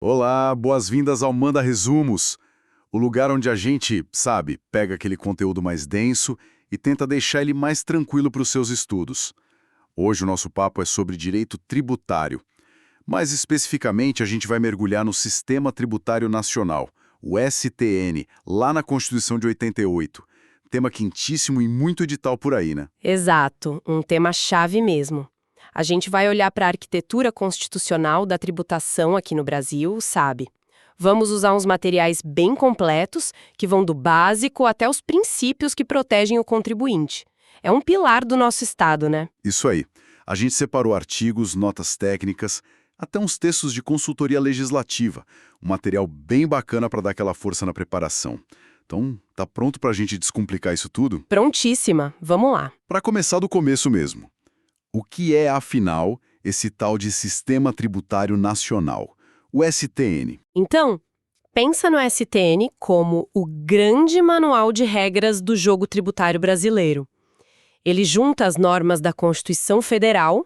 Olá, boas-vindas ao Manda Resumos, o lugar onde a gente, sabe, pega aquele conteúdo mais denso e tenta deixar ele mais tranquilo para os seus estudos. Hoje o nosso papo é sobre direito tributário. Mais especificamente, a gente vai mergulhar no Sistema Tributário Nacional, o STN, lá na Constituição de 88. Tema quentíssimo e muito edital por aí, né? Exato, um tema-chave mesmo. A gente vai olhar para a arquitetura constitucional da tributação aqui no Brasil, sabe? Vamos usar uns materiais bem completos, que vão do básico até os princípios que protegem o contribuinte. É um pilar do nosso Estado, né? Isso aí. A gente separou artigos, notas técnicas, até uns textos de consultoria legislativa. Um material bem bacana para dar aquela força na preparação. Então, tá pronto para a gente descomplicar isso tudo? Prontíssima, vamos lá. Para começar do começo mesmo. O que é, afinal, esse tal de Sistema Tributário Nacional, o STN? Então, pensa no STN como o grande manual de regras do jogo tributário brasileiro. Ele junta as normas da Constituição Federal,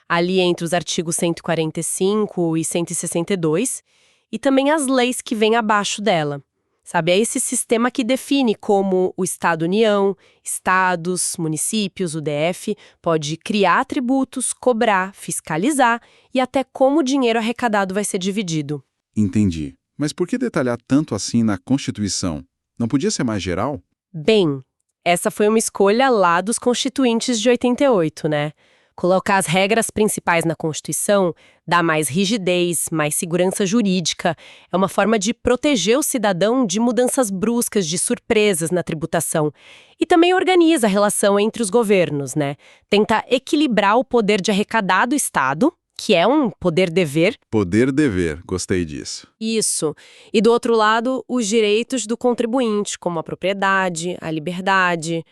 ali entre os artigos 145 e 162, e também as leis que vêm abaixo dela. Sabe, é esse sistema que define como o Estado-União, estados, municípios, o DF, pode criar tributos, cobrar, fiscalizar e até como o dinheiro arrecadado vai ser dividido. Entendi. Mas por que detalhar tanto assim na Constituição? Não podia ser mais geral? Bem, essa foi uma escolha lá dos constituintes de 88, né? Colocar as regras principais na Constituição dá mais rigidez, mais segurança jurídica. É uma forma de proteger o cidadão de mudanças bruscas, de surpresas na tributação. E também organiza a relação entre os governos, né? Tenta equilibrar o poder de arrecadar do Estado, que é um poder-dever. Poder-dever, gostei disso. Isso. E do outro lado, os direitos do contribuinte, como a propriedade, a liberdade.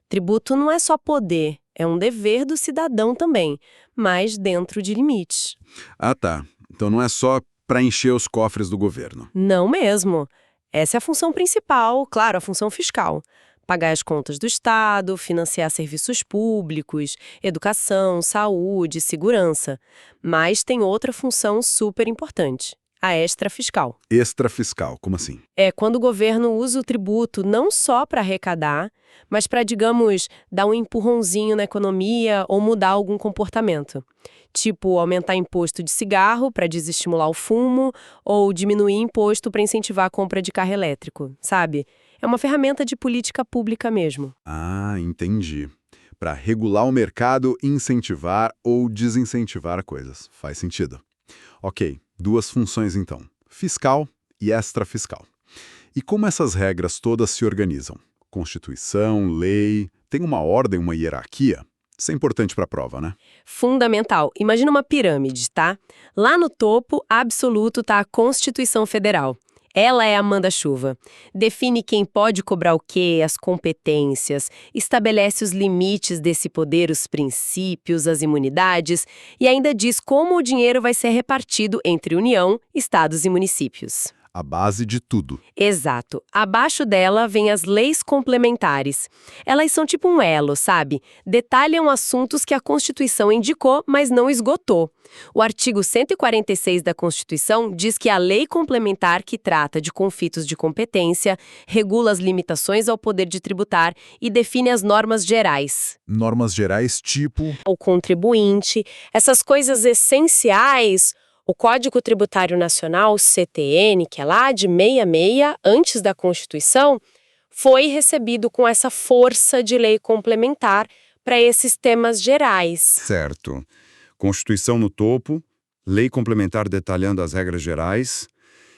Tributo não é só poder. É um dever do cidadão também, mas dentro de limites. Ah, tá. Então não é só para encher os cofres do governo. Não mesmo. Essa é a função principal, claro, a função fiscal. Pagar as contas do Estado, financiar serviços públicos, educação, saúde, segurança. Mas tem outra função super importante. A extrafiscal. Extrafiscal, como assim? É quando o governo usa o tributo não só para arrecadar, mas para, digamos, dar um empurrãozinho na economia ou mudar algum comportamento. Tipo, aumentar imposto de cigarro para desestimular o fumo ou diminuir imposto para incentivar a compra de carro elétrico, sabe? É uma ferramenta de política pública mesmo. Ah, entendi. Para regular o mercado, incentivar ou desincentivar coisas. Faz sentido. Ok, duas funções então, fiscal e extrafiscal. E como essas regras todas se organizam? Constituição, lei, tem uma ordem, uma hierarquia? Isso é importante para a prova, né? Fundamental. Imagina uma pirâmide, tá? Lá no topo, absoluto, tá a Constituição Federal. Ela é a manda-chuva. Define quem pode cobrar o quê, as competências, estabelece os limites desse poder, os princípios, as imunidades e ainda diz como o dinheiro vai ser repartido entre União, estados e municípios. A base de tudo. Exato. Abaixo dela vem as leis complementares. Elas são tipo um elo, sabe? Detalham assuntos que a Constituição indicou, mas não esgotou. O artigo 146 da Constituição diz que a lei complementar que trata de conflitos de competência regula as limitações ao poder de tributar e define as normas gerais. Normas gerais tipo... O contribuinte, essas coisas essenciais. O Código Tributário Nacional, CTN, que é lá de 66, antes da Constituição, foi recebido com essa força de lei complementar para esses temas gerais. Certo. Constituição no topo, lei complementar detalhando as regras gerais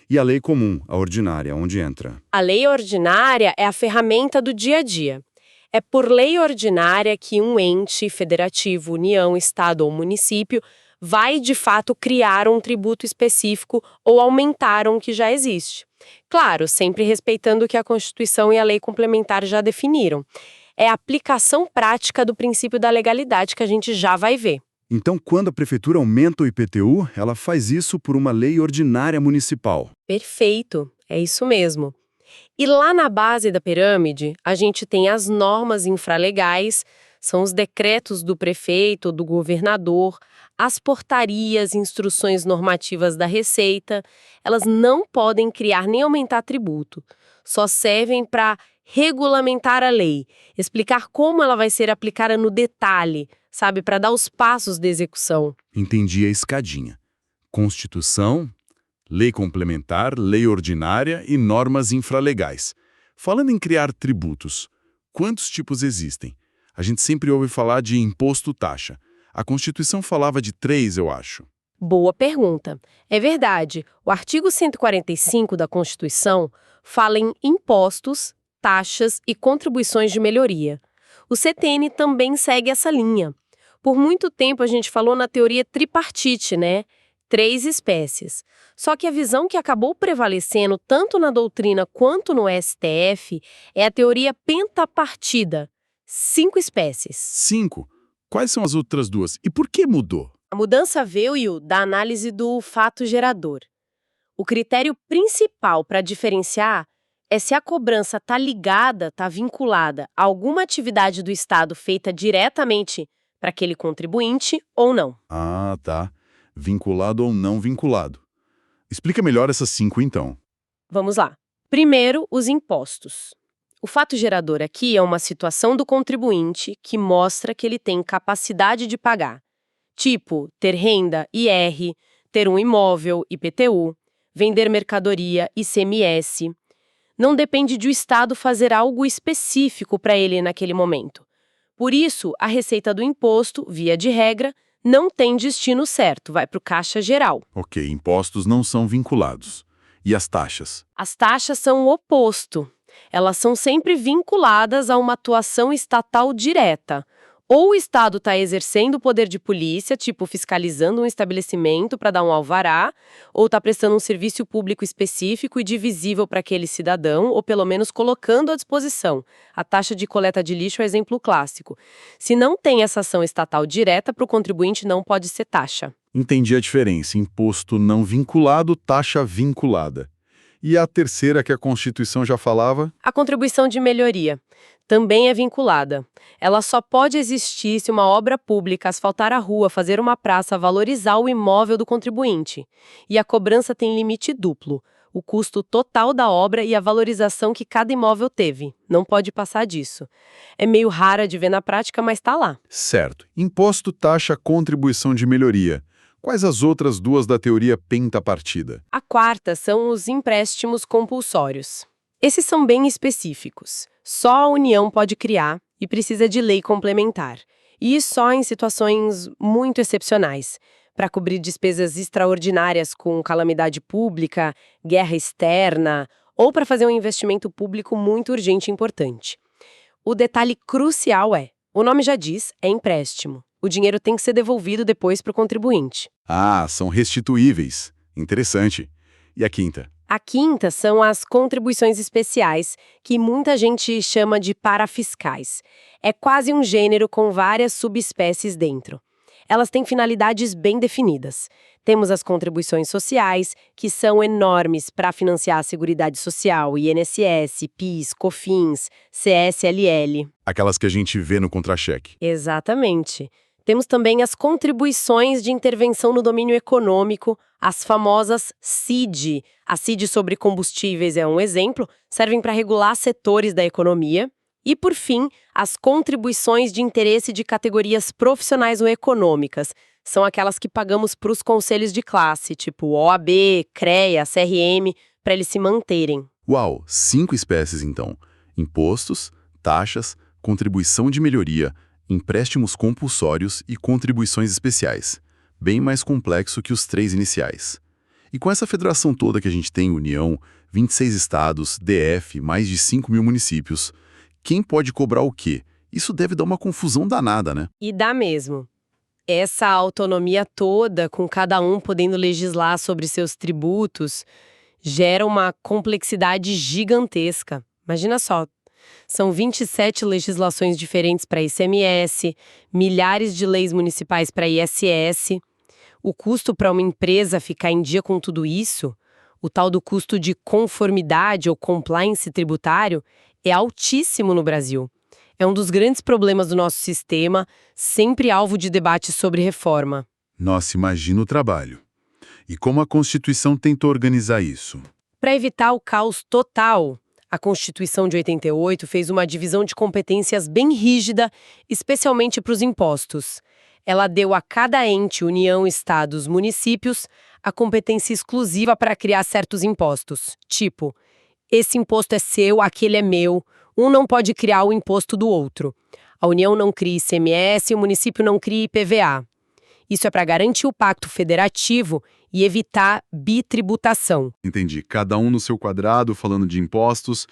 e a lei comum, a ordinária, onde entra. A lei ordinária é a ferramenta do dia a dia. É por lei ordinária que um ente federativo, União, Estado ou município vai, de fato, criar um tributo específico ou aumentar um que já existe. Claro, sempre respeitando o que a Constituição e a lei complementar já definiram. É a aplicação prática do princípio da legalidade que a gente já vai ver. Então, quando a prefeitura aumenta o IPTU, ela faz isso por uma lei ordinária municipal. Perfeito, é isso mesmo. E lá na base da pirâmide, a gente tem as normas infralegais, São os decretos do prefeito ou do governador, as portarias, instruções normativas da Receita. Elas não podem criar nem aumentar tributo. Só servem para regulamentar a lei, explicar como ela vai ser aplicada no detalhe, sabe, para dar os passos de execução. Entendi a escadinha. Constituição, lei complementar, lei ordinária e normas infralegais. Falando em criar tributos, quantos tipos existem? A gente sempre ouve falar de imposto-taxa. A Constituição falava de 3, eu acho. Boa pergunta. É verdade, o artigo 145 da Constituição fala em impostos, taxas e contribuições de melhoria. O CTN também segue essa linha. Por muito tempo a gente falou na teoria tripartite, né? 3 espécies. Só que a visão que acabou prevalecendo tanto na doutrina quanto no STF é a teoria pentapartida. 5 espécies. 5? Quais são as outras 2? E por que mudou? A mudança veio da análise do fato gerador. O critério principal para diferenciar é se a cobrança está ligada, está vinculada a alguma atividade do Estado feita diretamente para aquele contribuinte ou não. Ah, tá. Vinculado ou não vinculado. Explica melhor essas 5, então. Vamos lá. Primeiro, os impostos. O fato gerador aqui é uma situação do contribuinte que mostra que ele tem capacidade de pagar. Tipo, ter renda, IR, ter um imóvel, IPTU, vender mercadoria, ICMS. Não depende de o Estado fazer algo específico para ele naquele momento. Por isso, a receita do imposto, via de regra, não tem destino certo, vai para o Caixa Geral. Ok, impostos não são vinculados. E as taxas? As taxas são o oposto. Elas são sempre vinculadas a uma atuação estatal direta. Ou o Estado está exercendo o poder de polícia, tipo fiscalizando um estabelecimento para dar um alvará, ou está prestando um serviço público específico e divisível para aquele cidadão, ou pelo menos colocando à disposição. A taxa de coleta de lixo é exemplo clássico. Se não tem essa ação estatal direta, para o contribuinte não pode ser taxa. Entendi a diferença. Imposto não vinculado, taxa vinculada. E a terceira que a Constituição já falava? A contribuição de melhoria também é vinculada. Ela só pode existir se uma obra pública asfaltar a rua, fazer uma praça, valorizar o imóvel do contribuinte. E a cobrança tem limite duplo: o custo total da obra e a valorização que cada imóvel teve. Não pode passar disso. É meio rara de ver na prática, mas está lá. Certo. Imposto, taxa, contribuição de melhoria. Quais as outras 2 da teoria pentapartida? A quarta são os empréstimos compulsórios. Esses são bem específicos. Só a União pode criar e precisa de lei complementar. E só em situações muito excepcionais, para cobrir despesas extraordinárias com calamidade pública, guerra externa, ou para fazer um investimento público muito urgente e importante. O detalhe crucial é, o nome já diz, é empréstimo. O dinheiro tem que ser devolvido depois para o contribuinte. Ah, são restituíveis. Interessante. E a quinta? A quinta são as contribuições especiais, que muita gente chama de parafiscais. É quase um gênero com várias subespécies dentro. Elas têm finalidades bem definidas. Temos as contribuições sociais, que são enormes para financiar a Seguridade Social, INSS, PIS, COFINS, CSLL. Aquelas que a gente vê no contra-cheque. Exatamente. Temos também as contribuições de intervenção no domínio econômico, as famosas CID. A CID sobre combustíveis é um exemplo, servem para regular setores da economia. E, por fim, as contribuições de interesse de categorias profissionais ou econômicas. São aquelas que pagamos para os conselhos de classe, tipo OAB, CREA, CRM, para eles se manterem. Uau, 5 espécies então. Impostos, taxas, contribuição de melhoria, empréstimos compulsórios e contribuições especiais. Bem mais complexo que os 3 iniciais. E com essa federação toda que a gente tem, União, 26 estados, DF, mais de 5 mil municípios, quem pode cobrar o quê? Isso deve dar uma confusão danada, né? E dá mesmo. Essa autonomia toda, com cada um podendo legislar sobre seus tributos, gera uma complexidade gigantesca. Imagina só. São 27 legislações diferentes para ICMS, milhares de leis municipais para ISS. O custo para uma empresa ficar em dia com tudo isso, o tal do custo de conformidade ou compliance tributário, é altíssimo no Brasil. É um dos grandes problemas do nosso sistema, sempre alvo de debate sobre reforma. Nossa, imagina o trabalho. E como a Constituição tentou organizar isso? Para evitar o caos total, a Constituição de 88 fez uma divisão de competências bem rígida, especialmente para os impostos. Ela deu a cada ente, União, Estados, municípios, a competência exclusiva para criar certos impostos. Tipo, esse imposto é seu, aquele é meu. Um não pode criar o imposto do outro. A União não cria ICMS e o município não cria IPVA. Isso é para garantir o pacto federativo e evitar bitributação. Entendi. Cada um no seu quadrado, falando de impostos.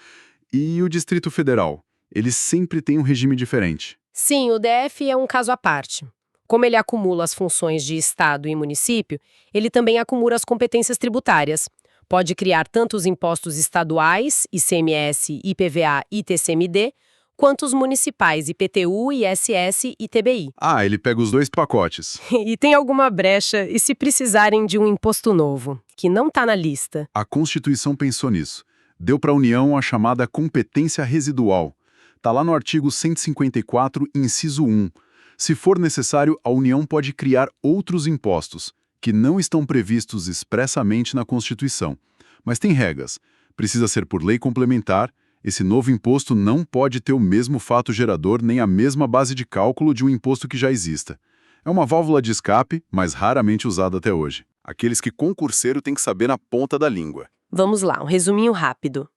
E o Distrito Federal? Ele sempre tem um regime diferente. Sim, o DF é um caso à parte. Como ele acumula as funções de Estado e município, ele também acumula as competências tributárias. Pode criar tanto os impostos estaduais, ICMS, IPVA e TCMD, quanto os municipais, IPTU, ISS e TBI. Ah, ele pega os dois pacotes. E tem alguma brecha e se precisarem de um imposto novo, que não está na lista. A Constituição pensou nisso. Deu para a União a chamada competência residual. Está lá no artigo 154, inciso 1. Se for necessário, a União pode criar outros impostos, que não estão previstos expressamente na Constituição. Mas tem regras. Precisa ser por lei complementar. Esse novo imposto não pode ter o mesmo fato gerador nem a mesma base de cálculo de um imposto que já exista. É uma válvula de escape, mas raramente usada até hoje. Aqueles que concurseiro tem que saber na ponta da língua. Vamos lá, um resuminho rápido.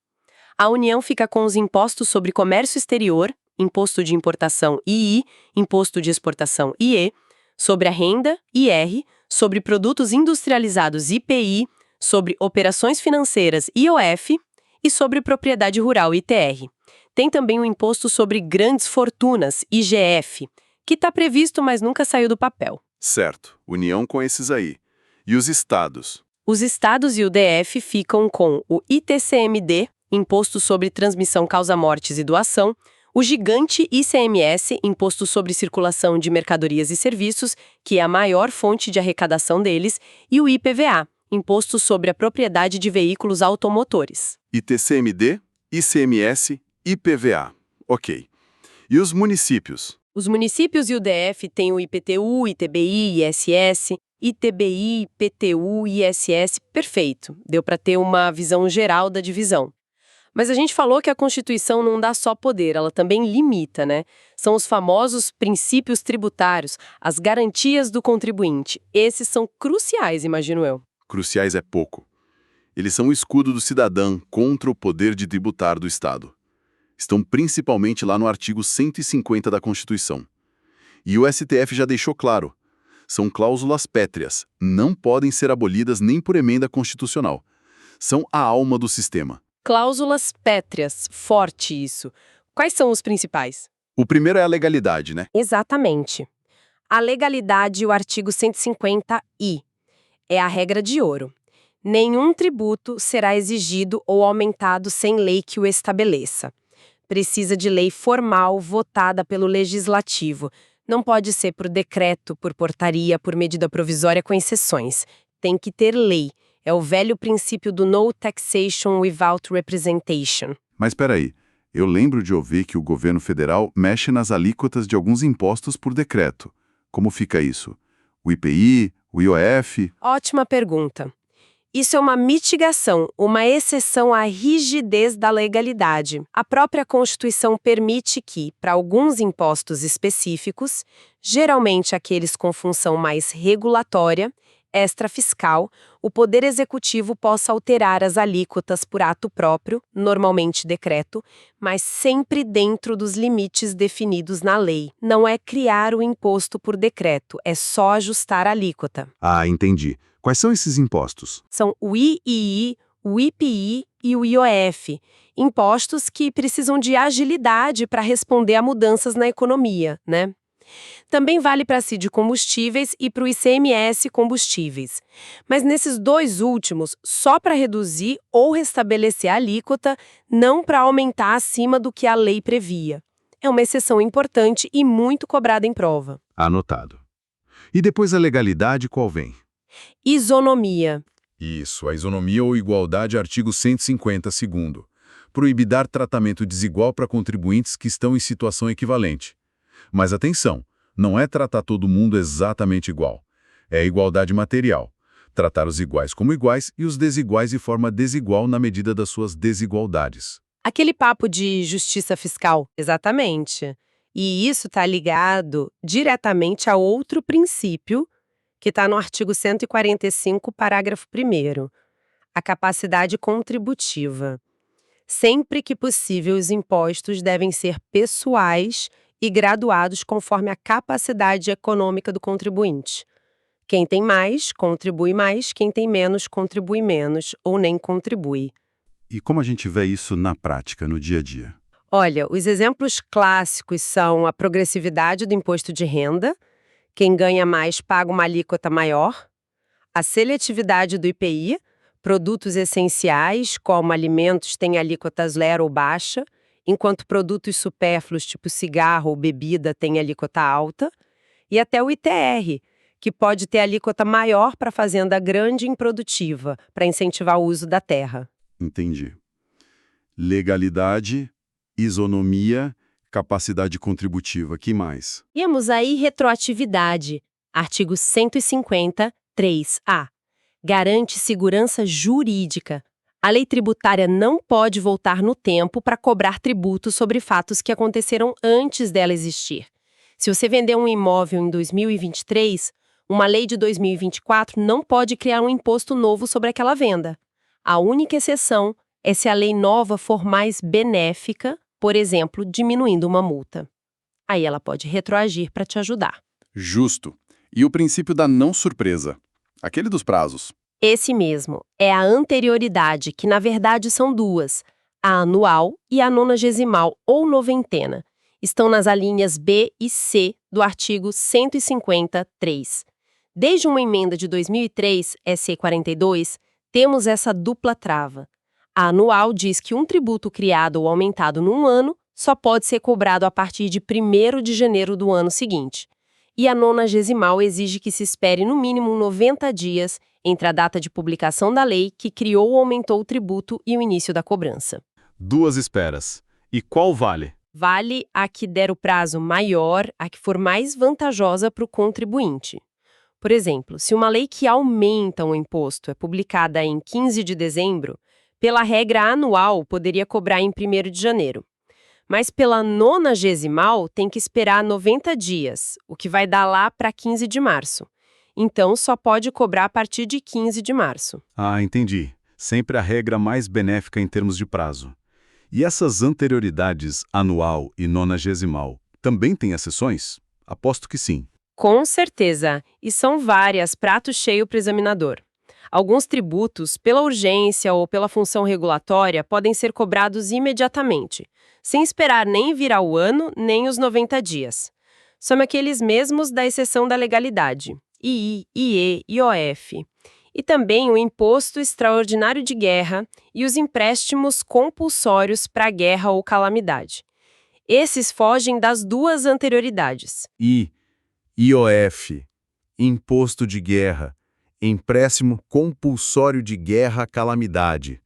A União fica com os impostos sobre comércio exterior, Imposto de Importação II, Imposto de Exportação IE, sobre a renda, IR, sobre produtos industrializados IPI, sobre operações financeiras IOF e sobre propriedade rural ITR. Tem também o Imposto sobre Grandes Fortunas, IGF, que está previsto, mas nunca saiu do papel. Certo, União com esses aí. E os estados? Os estados e o DF ficam com o ITCMD, Imposto sobre Transmissão Causa-Mortes e Doação, o gigante ICMS, Imposto sobre Circulação de Mercadorias e Serviços, que é a maior fonte de arrecadação deles, e o IPVA, Imposto sobre a Propriedade de Veículos Automotores. ITCMD, ICMS, IPVA. Ok. E os municípios? Os municípios e o DF têm o IPTU, ITBI, ISS, ITBI, IPTU, ISS, perfeito. Deu para ter uma visão geral da divisão. Mas a gente falou que a Constituição não dá só poder, ela também limita, né? São os famosos princípios tributários, as garantias do contribuinte. Esses são cruciais, imagino eu. Cruciais é pouco. Eles são o escudo do cidadão contra o poder de tributar do Estado. Estão principalmente lá no artigo 150 da Constituição. E o STF já deixou claro. São cláusulas pétreas, não podem ser abolidas nem por emenda constitucional. São a alma do sistema. Cláusulas pétreas, forte isso. Quais são os principais? O primeiro é a legalidade, né? Exatamente. A legalidade, o artigo 150-I, é a regra de ouro. Nenhum tributo será exigido ou aumentado sem lei que o estabeleça. Precisa de lei formal votada pelo Legislativo. Não pode ser por decreto, por portaria, por medida provisória com exceções. Tem que ter lei. É o velho princípio do no taxation without representation. Mas espera aí, eu lembro de ouvir que o governo federal mexe nas alíquotas de alguns impostos por decreto. Como fica isso? O IPI, o IOF? Ótima pergunta. Isso é uma mitigação, uma exceção à rigidez da legalidade. A própria Constituição permite que, para alguns impostos específicos, geralmente aqueles com função mais regulatória, extrafiscal, o Poder Executivo possa alterar as alíquotas por ato próprio, normalmente decreto, mas sempre dentro dos limites definidos na lei. Não é criar o imposto por decreto, é só ajustar a alíquota. Ah, entendi. Quais são esses impostos? São o III, o IPI e o IOF, impostos que precisam de agilidade para responder a mudanças na economia, né? Também vale para a CID combustíveis e para o ICMS combustíveis. Mas nesses dois últimos, só para reduzir ou restabelecer a alíquota, não para aumentar acima do que a lei previa. É uma exceção importante e muito cobrada em prova. Anotado. E depois a legalidade, qual vem? Isonomia. Isso, a isonomia ou igualdade, artigo 150, segundo. proíbe dar tratamento desigual para contribuintes que estão em situação equivalente. Mas atenção, não é tratar todo mundo exatamente igual. É igualdade material. Tratar os iguais como iguais e os desiguais de forma desigual na medida das suas desigualdades. Aquele papo de justiça fiscal, exatamente. E isso está ligado diretamente a outro princípio que está no artigo 145, parágrafo 1º, a capacidade contributiva. Sempre que possível, os impostos devem ser pessoais e graduados conforme a capacidade econômica do contribuinte. Quem tem mais, contribui mais, quem tem menos, contribui menos ou nem contribui. E como a gente vê isso na prática, no dia a dia? Olha, os exemplos clássicos são a progressividade do imposto de renda, quem ganha mais paga uma alíquota maior, a seletividade do IPI, produtos essenciais, como alimentos, têm alíquota zero ou baixa, enquanto produtos supérfluos, tipo cigarro ou bebida, têm alíquota alta, e até o ITR, que pode ter alíquota maior para fazenda grande e improdutiva, para incentivar o uso da terra. Entendi. Legalidade, isonomia, capacidade contributiva, que mais? Temos aí retroatividade, artigo 150, 3A. Garante segurança jurídica. A lei tributária não pode voltar no tempo para cobrar tributo sobre fatos que aconteceram antes dela existir. Se você vender um imóvel em 2023, uma lei de 2024 não pode criar um imposto novo sobre aquela venda. A única exceção é se a lei nova for mais benéfica, por exemplo, diminuindo uma multa. Aí ela pode retroagir para te ajudar. Justo. E o princípio da não surpresa? Aquele dos prazos. Esse mesmo é a anterioridade, que na verdade são duas, a anual e a nonagesimal ou noventena. Estão nas alíneas B e C do artigo 150.3. Desde uma emenda de 2003, SC 42, temos essa dupla trava. A anual diz que um tributo criado ou aumentado num ano só pode ser cobrado a partir de 1º de janeiro do ano seguinte. E a nonagesimal exige que se espere no mínimo 90 dias entre a data de publicação da lei que criou ou aumentou o tributo e o início da cobrança. Duas esperas. E qual vale? Vale a que der o prazo maior, a que for mais vantajosa para o contribuinte. Por exemplo, se uma lei que aumenta um imposto é publicada em 15 de dezembro, pela regra anual poderia cobrar em 1º de janeiro. Mas pela nonagesimal tem que esperar 90 dias, o que vai dar lá para 15 de março. Então só pode cobrar a partir de 15 de março. Ah, entendi. Sempre a regra mais benéfica em termos de prazo. E essas anterioridades anual e nonagesimal também têm exceções? Aposto que sim. Com certeza, e são várias, prato cheio para o examinador. Alguns tributos, pela urgência ou pela função regulatória, podem ser cobrados imediatamente, sem esperar nem virar o ano, nem os 90 dias. São aqueles mesmos da exceção da legalidade, II, IE, IOF. E também o Imposto Extraordinário de Guerra e os empréstimos compulsórios para guerra ou calamidade. Esses fogem das duas anterioridades. IOF, Imposto de Guerra, Empréstimo Compulsório de Guerra Calamidade.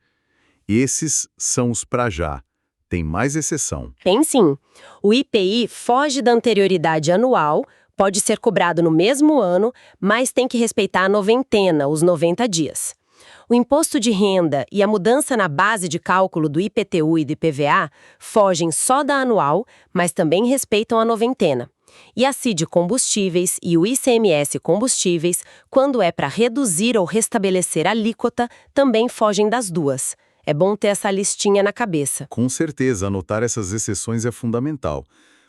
Esses são os pra já. Tem mais exceção. Tem sim. O IPI foge da anterioridade anual, pode ser cobrado no mesmo ano, mas tem que respeitar a noventena, os 90 dias. O imposto de renda e a mudança na base de cálculo do IPTU e do IPVA fogem só da anual, mas também respeitam a noventena. E a CID Combustíveis e o ICMS Combustíveis, quando é para reduzir ou restabelecer a alíquota, também fogem das duas. É bom ter essa listinha na cabeça. Com certeza, anotar essas exceções é fundamental.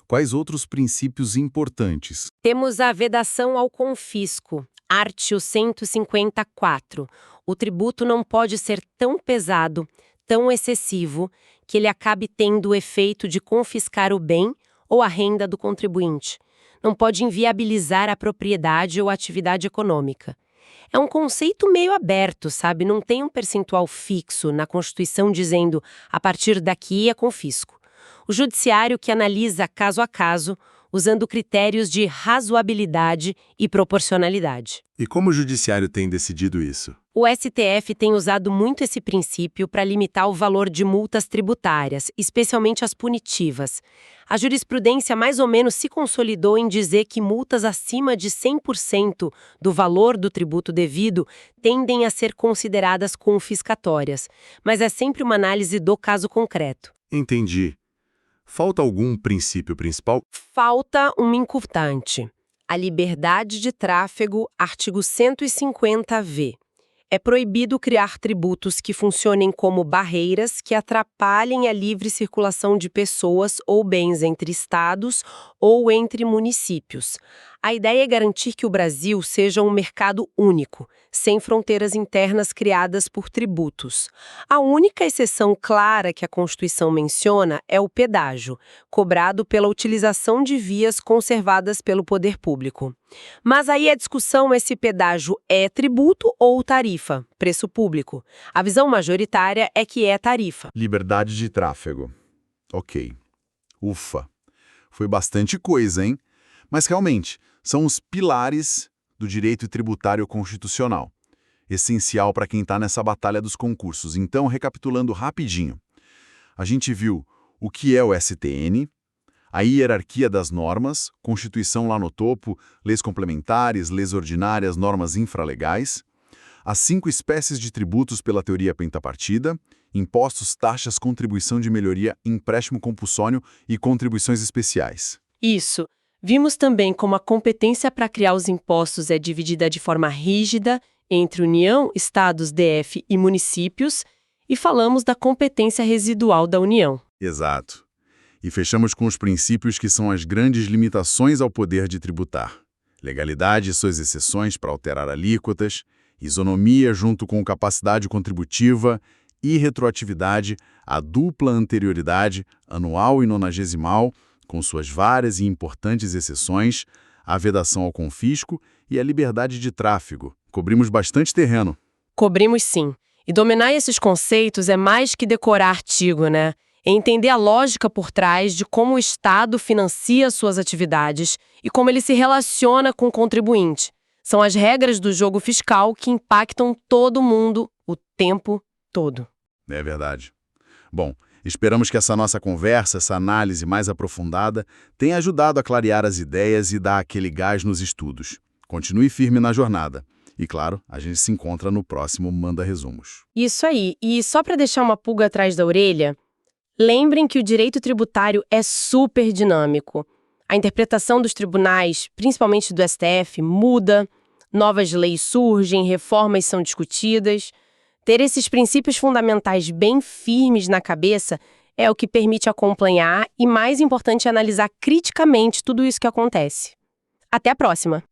Quais outros princípios importantes? Temos a vedação ao confisco, artigo 154. O tributo não pode ser tão pesado, tão excessivo, que ele acabe tendo o efeito de confiscar o bem ou a renda do contribuinte. Não pode inviabilizar a propriedade ou a atividade econômica. É um conceito meio aberto, sabe? Não tem um percentual fixo na Constituição dizendo a partir daqui é confisco. O judiciário que analisa caso a caso, usando critérios de razoabilidade e proporcionalidade. E como o judiciário tem decidido isso? O STF tem usado muito esse princípio para limitar o valor de multas tributárias, especialmente as punitivas. A jurisprudência mais ou menos se consolidou em dizer que multas acima de 100% do valor do tributo devido tendem a ser consideradas confiscatórias, mas é sempre uma análise do caso concreto. Entendi. Falta algum princípio principal? Falta um importante: a liberdade de tráfego, artigo 150-V. É proibido criar tributos que funcionem como barreiras que atrapalhem a livre circulação de pessoas ou bens entre estados ou entre municípios. A ideia é garantir que o Brasil seja um mercado único, sem fronteiras internas criadas por tributos. A única exceção clara que a Constituição menciona é o pedágio, cobrado pela utilização de vias conservadas pelo poder público. Mas aí a discussão é se pedágio é tributo ou tarifa, preço público. A visão majoritária é que é tarifa. Liberdade de tráfego. Ok. Ufa. Foi bastante coisa, hein? Mas realmente, são os pilares do direito tributário constitucional. Essencial para quem está nessa batalha dos concursos. Então, recapitulando rapidinho. A gente viu o que é o STN, a hierarquia das normas, Constituição lá no topo, leis complementares, leis ordinárias, normas infralegais, as 5 espécies de tributos pela teoria pentapartida, impostos, taxas, contribuição de melhoria, empréstimo compulsório e contribuições especiais. Isso. Vimos também como a competência para criar os impostos é dividida de forma rígida entre União, Estados, DF e municípios, e falamos da competência residual da União. Exato. E fechamos com os princípios que são as grandes limitações ao poder de tributar. Legalidade e suas exceções para alterar alíquotas, isonomia junto com capacidade contributiva, irretroatividade, a dupla anterioridade, anual e nonagesimal, com suas várias e importantes exceções, a vedação ao confisco e a liberdade de tráfego. Cobrimos bastante terreno. Cobrimos sim. E dominar esses conceitos é mais que decorar artigo, né? É entender a lógica por trás de como o Estado financia suas atividades e como ele se relaciona com o contribuinte. São as regras do jogo fiscal que impactam todo mundo o tempo todo. É verdade. Bom, esperamos que essa nossa conversa, essa análise mais aprofundada, tenha ajudado a clarear as ideias e dar aquele gás nos estudos. Continue firme na jornada. E, claro, a gente se encontra no próximo Manda Resumos. Isso aí. E só para deixar uma pulga atrás da orelha, lembrem que o direito tributário é super dinâmico. A interpretação dos tribunais, principalmente do STF, muda, novas leis surgem, reformas são discutidas. Ter esses princípios fundamentais bem firmes na cabeça é o que permite acompanhar e, mais importante, analisar criticamente tudo isso que acontece. Até a próxima!